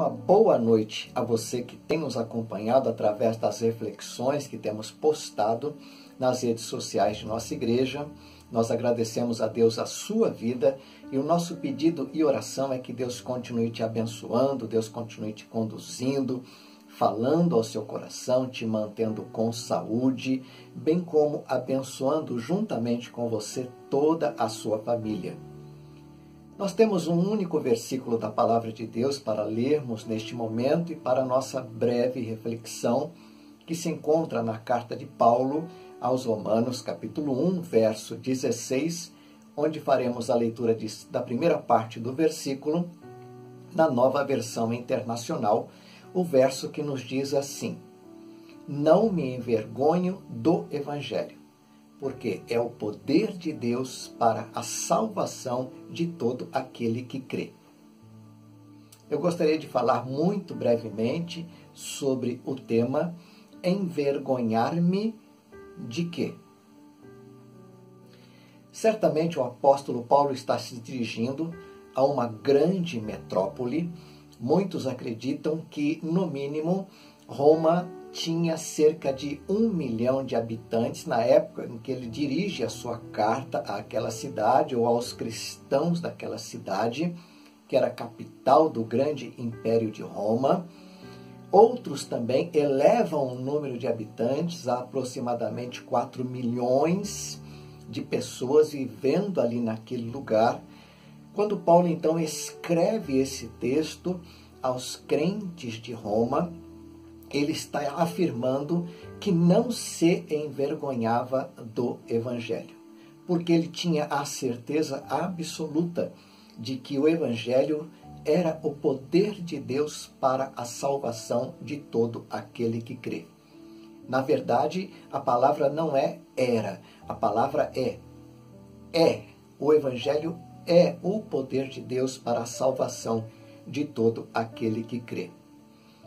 Uma boa noite a você que tem nos acompanhado através das reflexões que temos postado nas redes sociais de nossa igreja. Nós agradecemos a Deus a sua vida e o nosso pedido e oração é que Deus continue te abençoando, Deus continue te conduzindo, falando ao seu coração, te mantendo com saúde, bem como abençoando juntamente com você toda a sua família. Nós temos um único versículo da Palavra de Deus para lermos neste momento e para a nossa breve reflexão, que se encontra na carta de Paulo aos Romanos, capítulo 1, verso 16, onde faremos a leitura da primeira parte do versículo, na Nova Versão Internacional, o verso que nos diz assim: Não me envergonho do Evangelho, porque é o poder de Deus para a salvação de todo aquele que crê. Eu gostaria de falar muito brevemente sobre o tema envergonhar-me de quê? Certamente o apóstolo Paulo está se dirigindo a uma grande metrópole. Muitos acreditam que, no mínimo, Roma tinha cerca de 1 milhão de habitantes na época em que ele dirige a sua carta àquela cidade ou aos cristãos daquela cidade, que era a capital do grande Império de Roma. Outros também elevam o número de habitantes a aproximadamente 4 milhões de pessoas vivendo ali naquele lugar. Quando Paulo então escreve esse texto aos crentes de Roma, ele está afirmando que não se envergonhava do Evangelho, porque ele tinha a certeza absoluta de que o Evangelho era o poder de Deus para a salvação de todo aquele que crê. Na verdade, a palavra não é era, a palavra é. O Evangelho é o poder de Deus para a salvação de todo aquele que crê.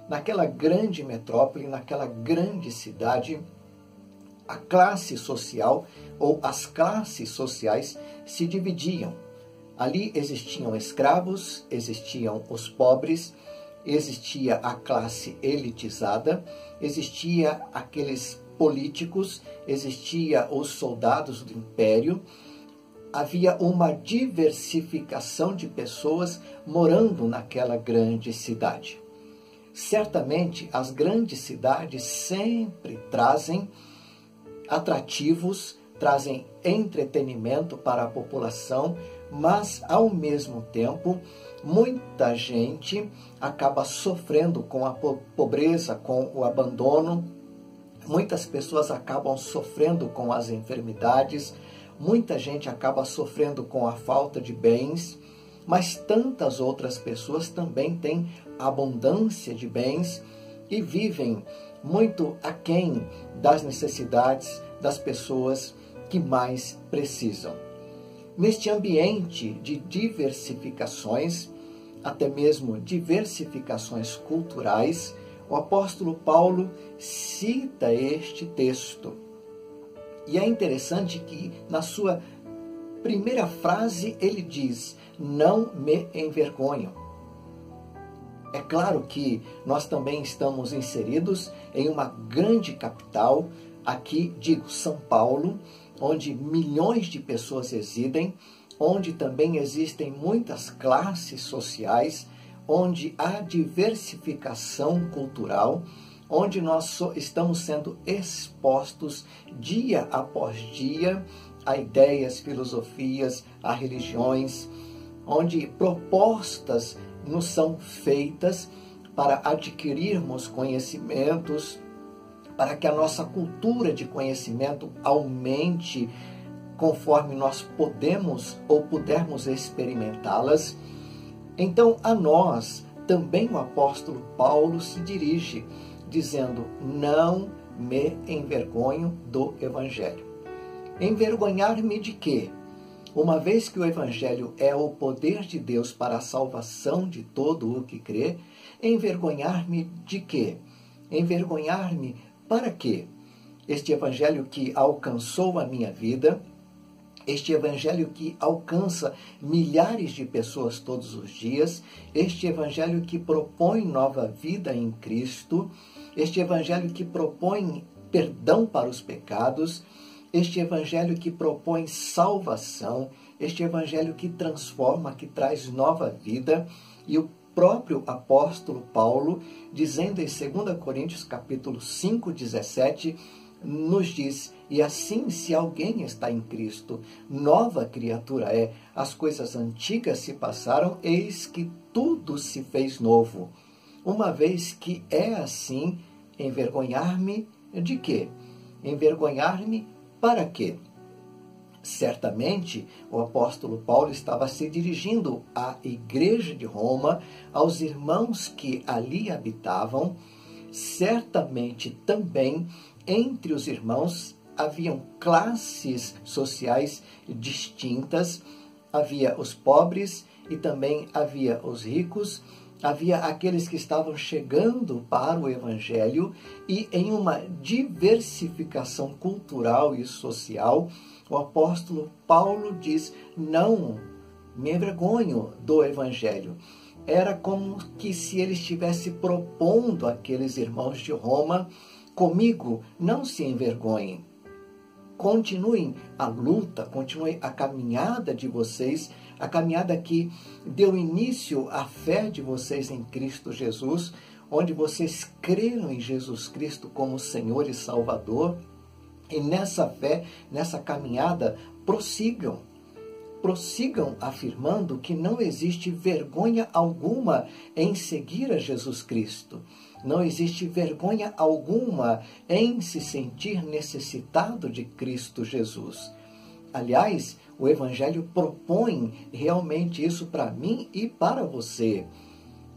Naquela grande metrópole, naquela grande cidade, a classe social ou as classes sociais se dividiam. Ali existiam escravos, existiam os pobres, existia a classe elitizada, existia aqueles políticos, existia os soldados do império. Havia uma diversificação de pessoas morando naquela grande cidade. Certamente, as grandes cidades sempre trazem atrativos, trazem entretenimento para a população, mas, ao mesmo tempo, muita gente acaba sofrendo com a pobreza, com o abandono. Muitas pessoas acabam sofrendo com as enfermidades, muita gente acaba sofrendo com a falta de bens, mas tantas outras pessoas também têm abundância de bens e vivem muito aquém das necessidades das pessoas que mais precisam. Neste ambiente de diversificações, até mesmo diversificações culturais, o apóstolo Paulo cita este texto. E é interessante que na sua primeira frase ele diz: não me envergonho. É claro que nós também estamos inseridos em uma grande capital, aqui digo São Paulo, onde milhões de pessoas residem, onde também existem muitas classes sociais, onde há diversificação cultural, onde nós estamos sendo expostos dia após dia a ideias, filosofias, a religiões, onde propostas nos são feitas para adquirirmos conhecimentos, para que a nossa cultura de conhecimento aumente conforme nós podemos ou pudermos experimentá-las. Então, a nós também o apóstolo Paulo se dirige, dizendo: não me envergonho do Evangelho. Envergonhar-me de quê? Uma vez que o Evangelho é o poder de Deus para a salvação de todo o que crê, envergonhar-me de quê? Envergonhar-me para quê? Este Evangelho que alcançou a minha vida, este evangelho que alcança milhares de pessoas todos os dias, este evangelho que propõe nova vida em Cristo, este evangelho que propõe perdão para os pecados, este evangelho que propõe salvação, este evangelho que transforma, que traz nova vida. E o próprio apóstolo Paulo, dizendo em 2 Coríntios capítulo 5, 17, nos diz: e assim, se alguém está em Cristo, nova criatura é, as coisas antigas se passaram, eis que tudo se fez novo. Uma vez que é assim, envergonhar-me de quê? Envergonhar-me para quê? Certamente, o apóstolo Paulo estava se dirigindo à igreja de Roma, aos irmãos que ali habitavam. Certamente também entre os irmãos haviam classes sociais distintas, havia os pobres e também havia os ricos, havia aqueles que estavam chegando para o Evangelho, e em uma diversificação cultural e social, o apóstolo Paulo diz: não me envergonho do Evangelho. Era como que se ele estivesse propondo àqueles irmãos de Roma: comigo não se envergonhem. Continuem a luta, continuem a caminhada de vocês, a caminhada que deu início à fé de vocês em Cristo Jesus, onde vocês creram em Jesus Cristo como Senhor e Salvador. E nessa fé, nessa caminhada, prossigam afirmando que não existe vergonha alguma em seguir a Jesus Cristo. Não existe vergonha alguma em se sentir necessitado de Cristo Jesus. Aliás, o Evangelho propõe realmente isso para mim e para você.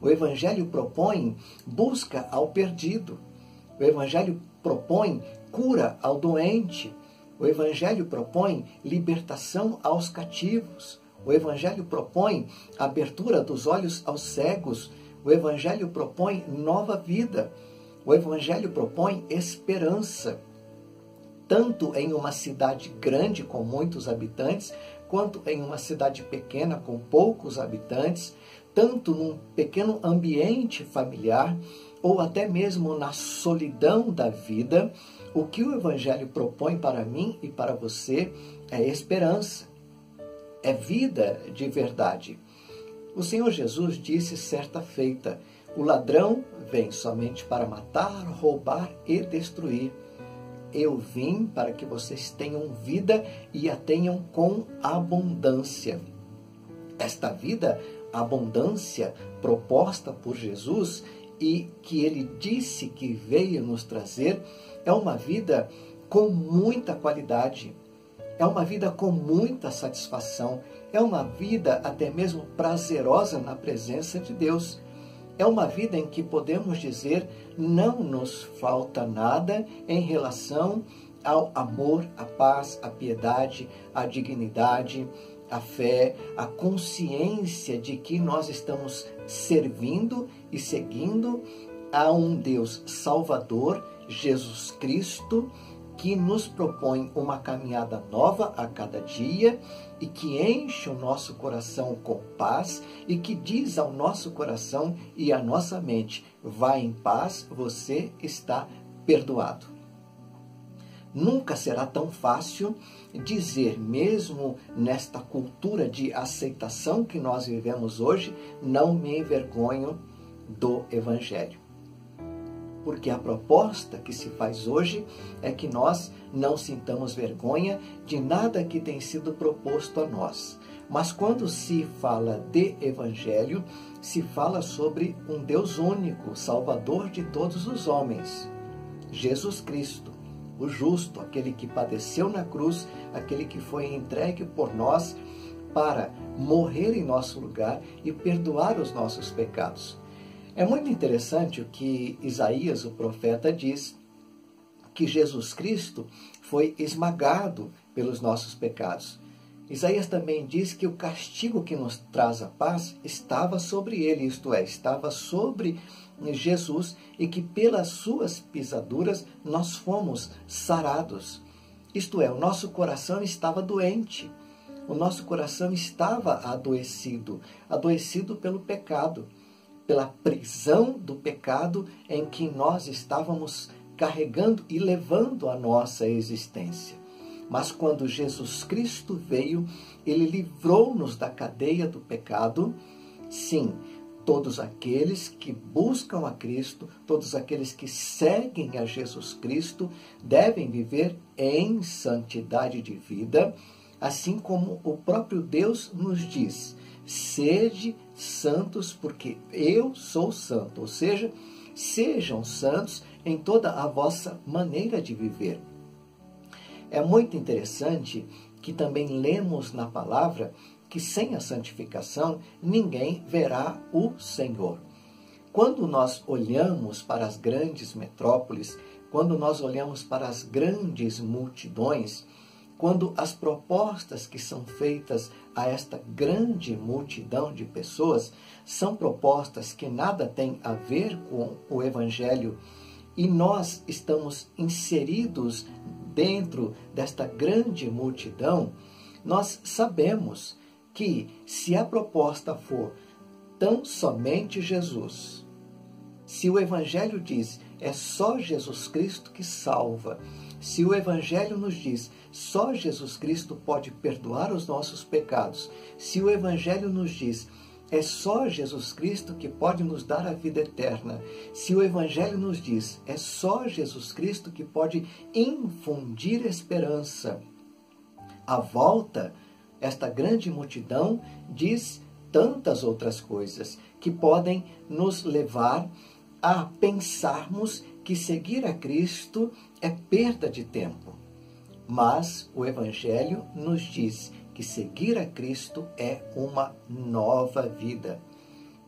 O Evangelho propõe busca ao perdido. O Evangelho propõe cura ao doente. O Evangelho propõe libertação aos cativos. O Evangelho propõe abertura dos olhos aos cegos. O Evangelho propõe nova vida. O Evangelho propõe esperança. Tanto em uma cidade grande com muitos habitantes, quanto em uma cidade pequena com poucos habitantes, tanto num pequeno ambiente familiar, ou até mesmo na solidão da vida, o que o Evangelho propõe para mim e para você é esperança, é vida de verdade. O Senhor Jesus disse certa feita: o ladrão vem somente para matar, roubar e destruir. Eu vim para que vocês tenham vida e a tenham com abundância. Esta vida, abundância proposta por Jesus e que ele disse que veio nos trazer, é uma vida com muita qualidade, é uma vida com muita satisfação, é uma vida até mesmo prazerosa na presença de Deus. É uma vida em que podemos dizer: não nos falta nada em relação ao amor, à paz, à piedade, à dignidade, à fé, à consciência de que nós estamos servindo e seguindo a um Deus Salvador, Jesus Cristo, que nos propõe uma caminhada nova a cada dia e que enche o nosso coração com paz e que diz ao nosso coração e à nossa mente: vá em paz, você está perdoado. Nunca será tão fácil dizer, mesmo nesta cultura de aceitação que nós vivemos hoje, não me envergonho do Evangelho. Porque a proposta que se faz hoje é que nós não sintamos vergonha de nada que tem sido proposto a nós. Mas quando se fala de Evangelho, se fala sobre um Deus único, Salvador de todos os homens, Jesus Cristo, o justo, aquele que padeceu na cruz, aquele que foi entregue por nós para morrer em nosso lugar e perdoar os nossos pecados. É muito interessante o que Isaías, o profeta, diz, que Jesus Cristo foi esmagado pelos nossos pecados. Isaías também diz que o castigo que nos traz a paz estava sobre ele, isto é, estava sobre Jesus, e que pelas suas pisaduras nós fomos sarados. Isto é, o nosso coração estava doente, o nosso coração estava adoecido, adoecido pelo pecado, pela prisão do pecado em que nós estávamos carregando e levando a nossa existência. Mas quando Jesus Cristo veio, ele livrou-nos da cadeia do pecado. Sim, todos aqueles que buscam a Cristo, todos aqueles que seguem a Jesus Cristo, devem viver em santidade de vida, assim como o próprio Deus nos diz: sede santos, porque eu sou santo. Ou seja, sejam santos em toda a vossa maneira de viver. É muito interessante que também lemos na palavra que sem a santificação ninguém verá o Senhor. Quando nós olhamos para as grandes metrópoles, quando nós olhamos para as grandes multidões, quando as propostas que são feitas a esta grande multidão de pessoas são propostas que nada têm a ver com o Evangelho, e nós estamos inseridos dentro desta grande multidão, nós sabemos que se a proposta for tão somente Jesus, se o Evangelho diz é só Jesus Cristo que salva, se o Evangelho nos diz só Jesus Cristo pode perdoar os nossos pecados, se o Evangelho nos diz é só Jesus Cristo que pode nos dar a vida eterna, se o Evangelho nos diz é só Jesus Cristo que pode infundir esperança, à volta, esta grande multidão diz tantas outras coisas que podem nos levar a pensarmos que seguir a Cristo é perda de tempo. Mas o Evangelho nos diz que seguir a Cristo é uma nova vida.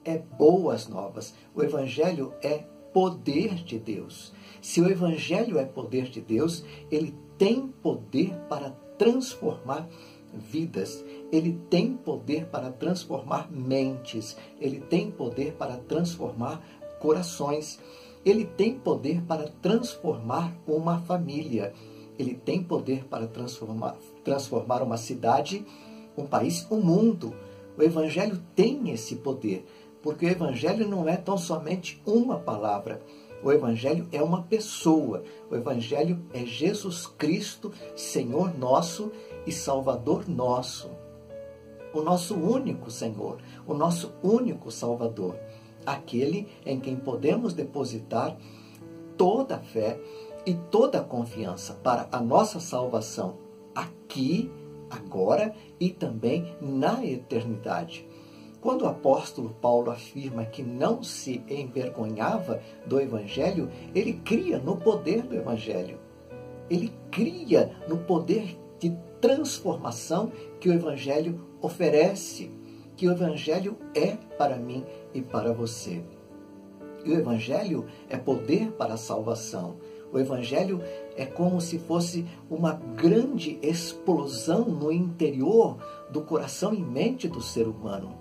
É boas novas. O Evangelho é poder de Deus. Se o Evangelho é poder de Deus, ele tem poder para transformar vidas. Ele tem poder para transformar mentes. Ele tem poder para transformar corações. Ele tem poder para transformar uma família. Ele tem poder para transformar uma cidade, um país, um mundo. O Evangelho tem esse poder, porque o Evangelho não é tão somente uma palavra. O Evangelho é uma pessoa. O Evangelho é Jesus Cristo, Senhor nosso e Salvador nosso. O nosso único Senhor, o nosso único Salvador. Aquele em quem podemos depositar toda a fé e toda a confiança para a nossa salvação aqui, agora e também na eternidade. Quando o apóstolo Paulo afirma que não se envergonhava do Evangelho, ele cria no poder do Evangelho. Ele cria no poder de transformação que o Evangelho oferece, que o Evangelho é para mim e para você. E o Evangelho é poder para a salvação. O Evangelho é como se fosse uma grande explosão no interior do coração e mente do ser humano.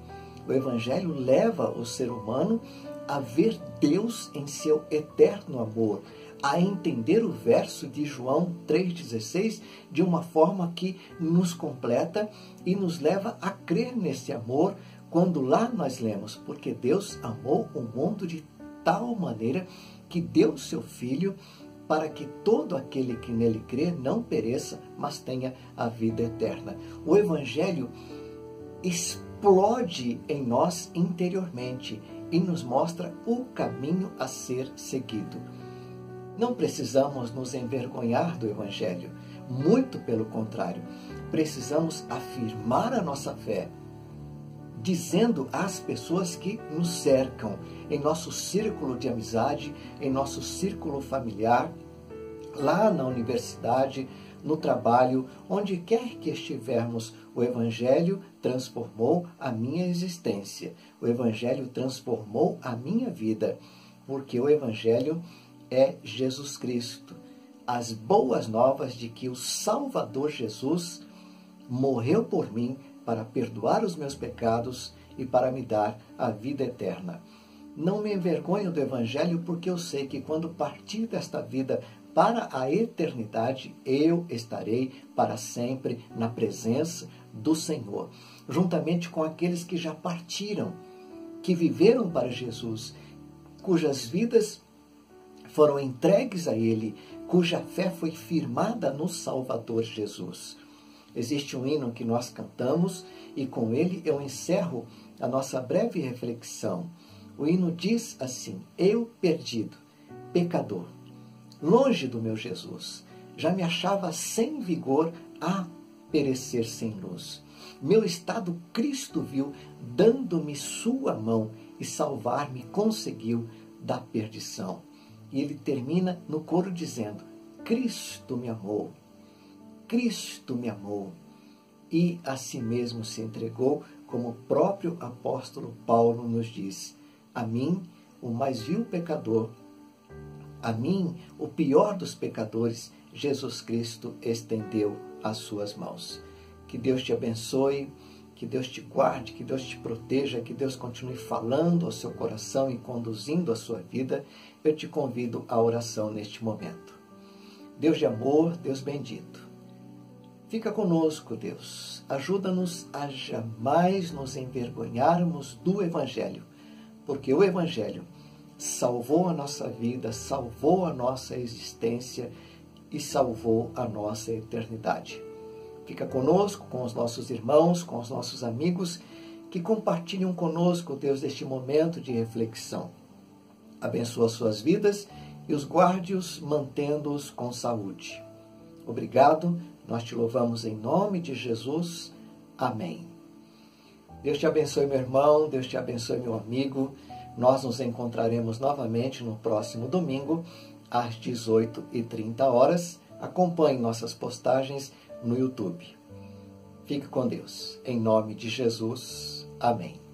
O Evangelho leva o ser humano a ver Deus em seu eterno amor, a entender o verso de João 3,16 de uma forma que nos completa e nos leva a crer nesse amor, quando lá nós lemos: porque Deus amou o mundo de tal maneira que deu o seu Filho, para que todo aquele que nele crê não pereça, mas tenha a vida eterna. O Evangelho explode em nós interiormente e nos mostra o caminho a ser seguido. Não precisamos nos envergonhar do Evangelho, muito pelo contrário, precisamos afirmar a nossa fé, dizendo às pessoas que nos cercam, em nosso círculo de amizade, em nosso círculo familiar, lá na universidade, no trabalho, onde quer que estivermos, o Evangelho transformou a minha existência, o Evangelho transformou a minha vida, porque o Evangelho é Jesus Cristo, as boas novas de que o Salvador Jesus morreu por mim para perdoar os meus pecados e para me dar a vida eterna. Não me envergonho do Evangelho, porque eu sei que quando partir desta vida para a eternidade eu estarei para sempre na presença do Senhor, juntamente com aqueles que já partiram, que viveram para Jesus, cujas vidas foram entregues a Ele, cuja fé foi firmada no Salvador Jesus. Existe um hino que nós cantamos e com ele eu encerro a nossa breve reflexão. O hino diz assim: eu perdido, pecador, longe do meu Jesus, já me achava sem vigor a perecer sem luz. Meu estado Cristo viu, dando-me sua mão e salvar-me conseguiu da perdição. E ele termina no coro dizendo: Cristo me amou, Cristo me amou e a si mesmo se entregou, como o próprio apóstolo Paulo nos diz. A mim, o mais vil pecador, a mim, o pior dos pecadores, Jesus Cristo estendeu as suas mãos. Que Deus te abençoe, que Deus te guarde, que Deus te proteja, que Deus continue falando ao seu coração e conduzindo a sua vida. Eu te convido à oração neste momento. Deus de amor, Deus bendito, fica conosco, Deus. Ajuda-nos a jamais nos envergonharmos do Evangelho, porque o Evangelho salvou a nossa vida, salvou a nossa existência e salvou a nossa eternidade. Fica conosco, com os nossos irmãos, com os nossos amigos, que compartilham conosco, Deus, este momento de reflexão. Abençoa suas vidas e os guarde-os, mantendo-os com saúde. Obrigado, nós te louvamos em nome de Jesus. Amém. Deus te abençoe, meu irmão, Deus te abençoe, meu amigo. Nós nos encontraremos novamente no próximo domingo, às 18h30. Acompanhe nossas postagens no YouTube. Fique com Deus. Em nome de Jesus. Amém.